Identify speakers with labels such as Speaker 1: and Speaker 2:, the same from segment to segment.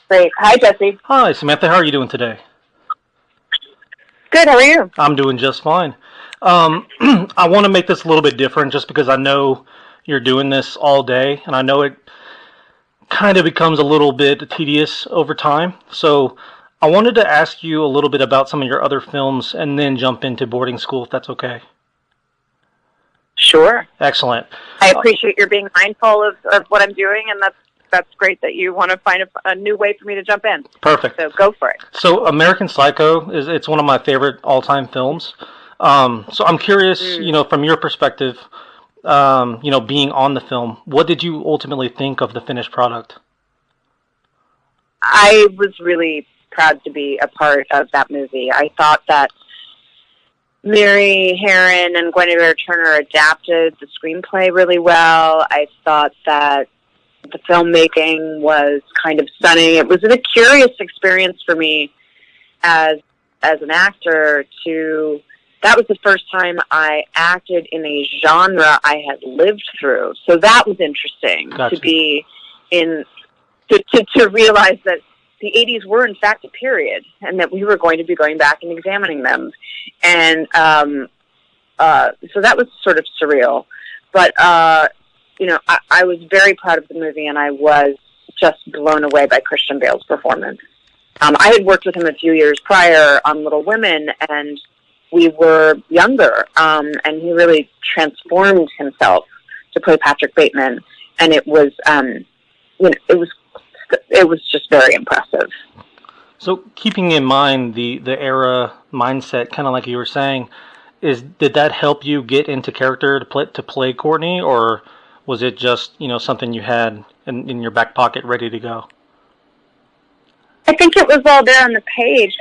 Speaker 1: Great. Hi, Jessie.
Speaker 2: Hi, Samantha. How are you doing today?
Speaker 1: Good. How are you?
Speaker 2: I'm doing just fine. I want to make this a little bit different just because I know you're doing this all day, and I know it kind of becomes a little bit tedious over time. So I wanted to ask you a little bit about some of your other films and then jump into boarding school, if that's okay.
Speaker 1: Sure.
Speaker 2: Excellent.
Speaker 1: I appreciate your being mindful of what I'm doing, and that's great that you want to find a new way for me to jump in.
Speaker 2: Perfect.
Speaker 1: So go for it.
Speaker 2: So American Psycho it's one of my favorite all-time films. So I'm curious, from your perspective, being on the film, what did you ultimately think of the finished product?
Speaker 1: I was really proud to be a part of that movie. I thought that Mary Herron and Guinevere Turner adapted the screenplay really well. I thought that the filmmaking was kind of stunning. It was a curious experience for me as an actor that was the first time I acted in a genre I had lived through. So that was interesting.
Speaker 2: Gotcha.
Speaker 1: To be to realize that the 80s were in fact a period and that we were going to be going back and examining them. And so that was sort of surreal. But I was very proud of the movie, and I was just blown away by Christian Bale's performance. I had worked with him a few years prior on Little Women, and we were younger, and he really transformed himself to play Patrick Bateman, and it was just very impressive.
Speaker 2: So keeping in mind the era mindset, kind of like you were saying, did that help you get into character to play Courtney, or was it just something you had in your back pocket ready to go?
Speaker 1: I think it was all there on the page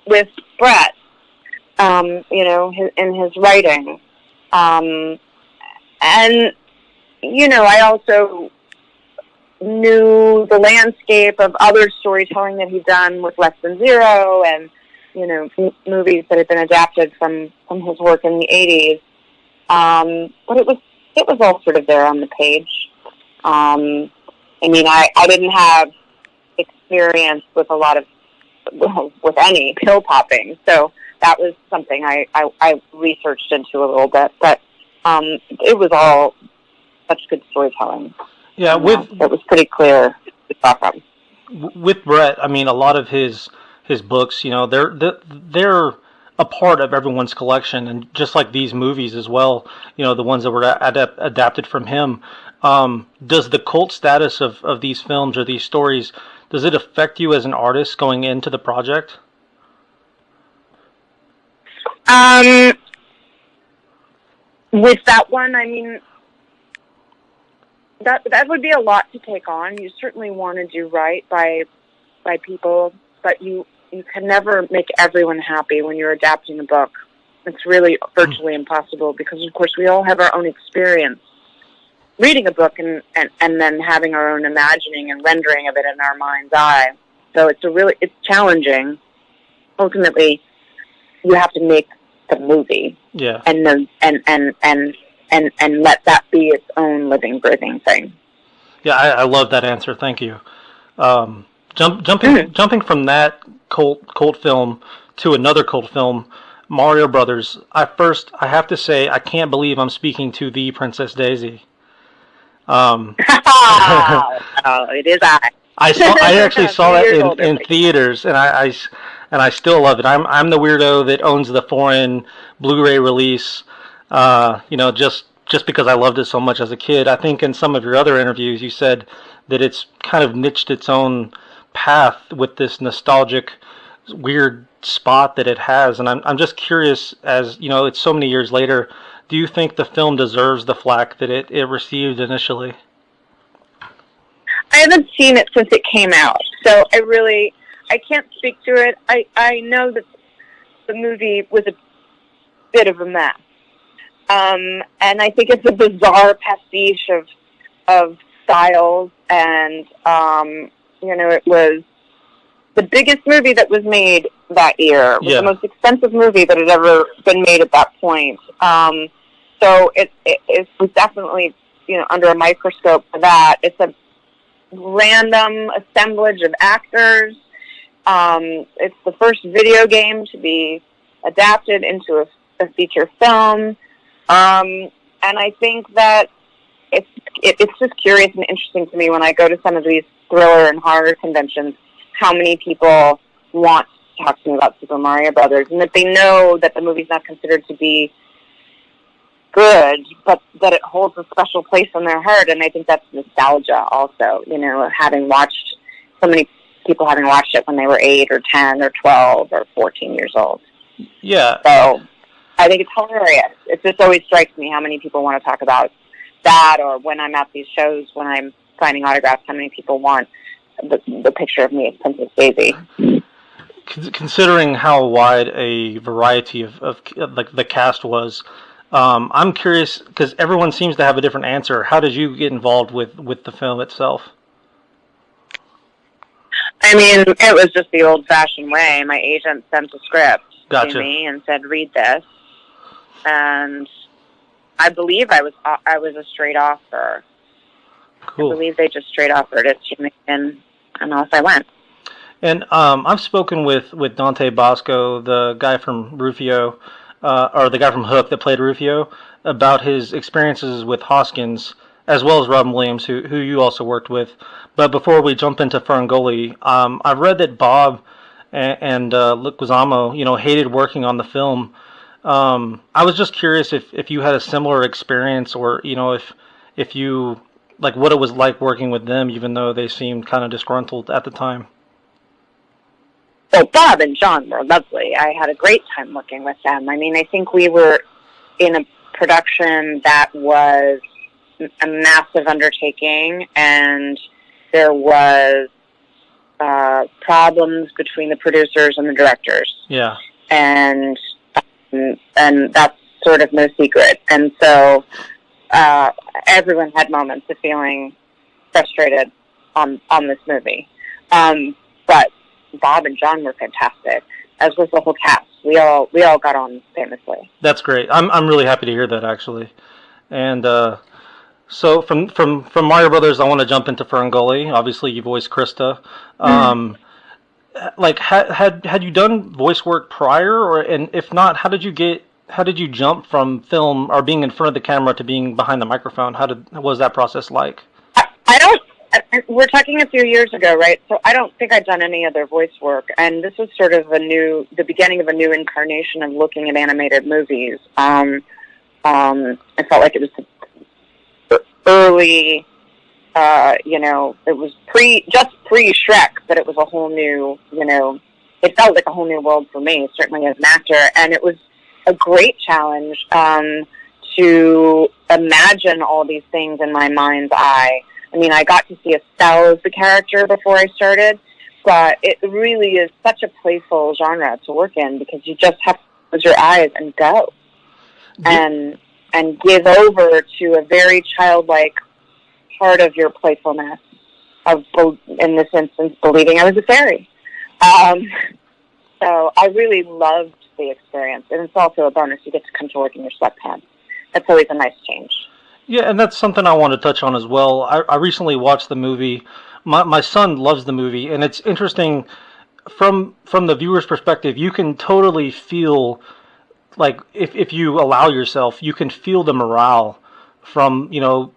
Speaker 1: with Brett, in his writing, and I also knew the landscape of other storytelling that he'd done with Less Than Zero and movies that had been adapted from his work in the 80s. But it was all sort of there on the page. I didn't have experience with a lot of with any pill popping, so that was something I researched into a little bit. But it was all such good storytelling.
Speaker 2: Yeah,
Speaker 1: it was pretty clear to talk about.
Speaker 2: With Brett, a lot of his books, they're a part of everyone's collection, and just like these movies as well, the ones that were adapted from him. Does the cult status of these films or these stories, does it affect you as an artist going into the project?
Speaker 1: With that one, that would be a lot to take on. You certainly want to do right by people, but you can never make everyone happy when you're adapting a book. It's really virtually impossible because, of course, we all have our own experience reading a book and then having our own imagining and rendering of it in our mind's eye. So it's challenging. Ultimately, you have to make the movie, and let that be its own living, breathing thing.
Speaker 2: Yeah, I love that answer. Thank you. Jumping from that cult film to another cult film, Mario Brothers. I have to say, I can't believe I'm speaking to the Princess Daisy.
Speaker 1: It is I.
Speaker 2: I actually saw that in theaters, and I still love it. I'm the weirdo that owns the foreign Blu-ray release. Just because I loved it so much as a kid. I think in some of your other interviews you said that it's kind of niched its own path with this nostalgic, weird spot that it has. And I'm just curious, as it's so many years later, do you think the film deserves the flack that it received initially?
Speaker 1: I haven't seen it since it came out, so I can't speak to it. I know that the movie was a bit of a mess. And I think it's a bizarre pastiche of styles, and it was the biggest movie that was made that year. It was the most expensive movie that had ever been made at that point. So it was definitely under a microscope for that. It's random assemblage of actors. It's the first video game to be adapted into a feature film. And I think that it's just curious and interesting to me when I go to some of these thriller and horror conventions, how many people want to talk to me about Super Mario Brothers, and that they know that the movie's not considered to be good, but that it holds a special place in their heart. And I think that's nostalgia also, you know, having watched so many people having watched it when they were 8 or 10 or 12 or 14 years old.
Speaker 2: Yeah.
Speaker 1: So I think it's hilarious. It just always strikes me how many people want to talk about that, or when I'm at these shows, when I'm signing autographs, how many people want the picture of me as Princess Daisy.
Speaker 2: Considering how wide a variety of like the cast was, I'm curious, because everyone seems to have a different answer. How did you get involved with the film itself?
Speaker 1: I mean, it was just the old-fashioned way. My agent sent a script
Speaker 2: Gotcha.
Speaker 1: to me and said, "Read this," and I believe I was a straight offer.
Speaker 2: Cool.
Speaker 1: I believe they just straight offered it to me, and off I went.
Speaker 2: And I've spoken with Dante Bosco, the guy from Rufio, or the guy from Hook that played Rufio, about his experiences with Hoskins, as well as Robin Williams, who you also worked with. But before we jump into FernGully, I've read that Bob and Leguizamo, you know, hated working on the film. I was just curious if you had a similar experience, or, you know, if you, like, what it was like working with them, even though they seemed kind of disgruntled at the time.
Speaker 1: Well, Bob and John were lovely. I had a great time working with them. I mean, I think we were in a production that was a massive undertaking, and there was problems between the producers and the directors.
Speaker 2: Yeah.
Speaker 1: And that's sort of no secret. And so everyone had moments of feeling frustrated on this movie. But Bob and John were fantastic, as was the whole cast. We all got on famously.
Speaker 2: That's great. I'm really happy to hear that, actually. And so from Mario Brothers, I want to jump into FernGully. Obviously, you voiced Krista. Like, had you done voice work prior, and if not, how did you jump from film or being in front of the camera to being behind the microphone? What was that process like?
Speaker 1: We're talking a few years ago, right? So I don't think I'd done any other voice work, and this was sort of the beginning of a new incarnation of looking at animated movies. I felt like it was early, you know, it was pre-Shrek, but it was a whole new, you know, it felt like a whole new world for me, certainly as an actor, and it was a great challenge to imagine all these things in my mind's eye. I mean, I got to see Estelle as the character before I started, but it really is such a playful genre to work in, because you just have to close your eyes and go, and give over to a very childlike part of your playfulness, of, in this instance, believing I was a fairy. So I really loved the experience, and it's also a bonus. You get to come to work in your sweatpants. That's always a nice change.
Speaker 2: Yeah, and that's something I want to touch on as well. I recently watched the movie. My son loves the movie, and it's interesting from the viewer's perspective. You can totally feel, like, if you allow yourself, you can feel the morale from, you know,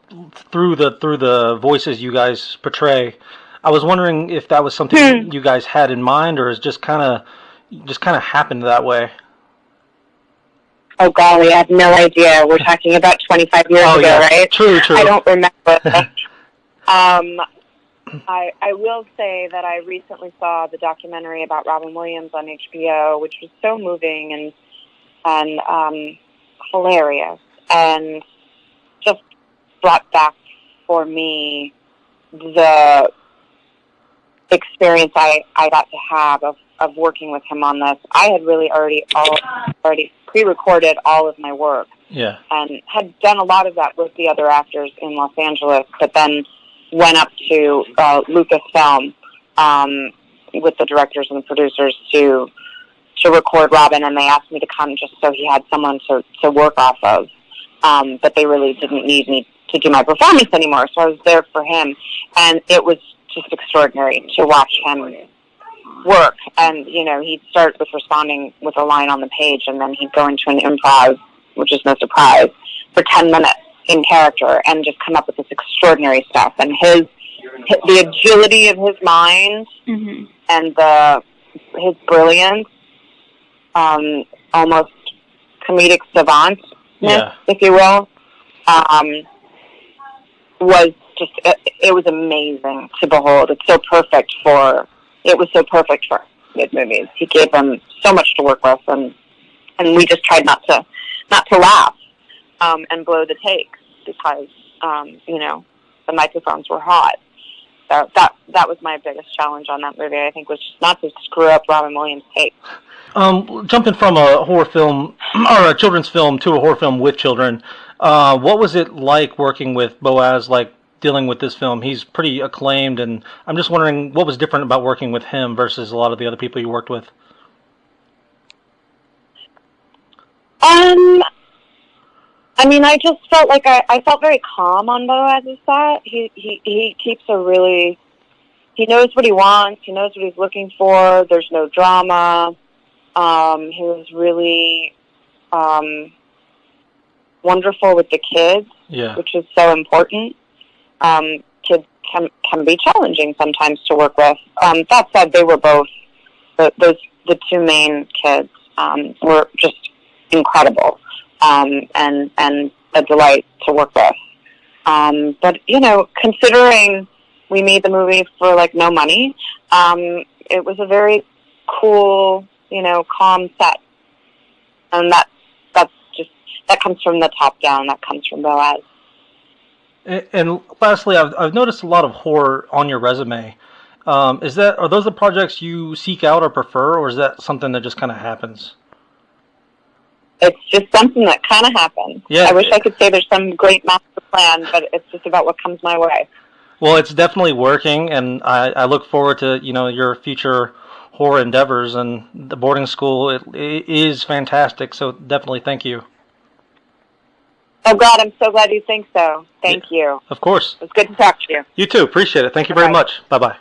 Speaker 2: through the voices you guys portray. I was wondering if that was something you guys had in mind, or is just kind of happened that way.
Speaker 1: Oh, golly, I have no idea. We're talking about 25 years ago,
Speaker 2: yeah.
Speaker 1: right?
Speaker 2: True.
Speaker 1: I don't remember. I will say that I recently saw the documentary about Robin Williams on HBO, which was so moving and hilarious, and just brought back for me the experience I got to have of working with him on this. I had really already pre-recorded all of my work.
Speaker 2: Yeah.
Speaker 1: And had done a lot of that with the other actors in Los Angeles, but then went up to Lucasfilm with the directors and the producers to record Robin, and they asked me to come just so he had someone to work off of. But they really didn't need me to do my performance anymore. So I was there for him, and it was just extraordinary to watch him work. And, you know, he'd start with responding with a line on the page, and then he'd go into an improv, which is no surprise, for 10 minutes in character and just come up with this extraordinary stuff. And the agility of his mind and his brilliance, almost comedic savant, if you will, was just, it was amazing to behold. It was so perfect for his movies. He gave them so much to work with, and we just tried not to laugh and blow the takes because you know, the microphones were hot. So that was my biggest challenge on that movie, I think, was just not to screw up Robin Williams' take.
Speaker 2: Jumping from a horror film or a children's film to a horror film with children, what was it like working with Boaz, like dealing with this film? He's pretty acclaimed, and I'm just wondering what was different about working with him versus a lot of the other people you worked with.
Speaker 1: I mean, I just felt like I felt very calm on Boaz's set. He keeps he knows what he wants. He knows what he's looking for. There's no drama. He was really wonderful with the kids, which is so important. Kids can be challenging sometimes to work with. That said, they were both the two main kids were just incredible. And a delight to work with. But, you know, considering we made the movie for, like, no money, it was a very cool, you know, calm set. And that comes from the top down. That comes from Boaz.
Speaker 2: And lastly, I've noticed a lot of horror on your resume. Are those the projects you seek out or prefer, or is that something that just kind of happens?
Speaker 1: It's just something that kind of happens.
Speaker 2: Yeah,
Speaker 1: I wish I could say there's some great master plan, but it's just about what comes my way.
Speaker 2: Well, it's definitely working, and I look forward to, you know, your future horror endeavors, and the boarding school it is fantastic. So definitely, thank you.
Speaker 1: Oh God, I'm so glad you think so. Thank you.
Speaker 2: Of course.
Speaker 1: It's good to talk to you.
Speaker 2: You too. Appreciate it. Thank you very much. Bye bye.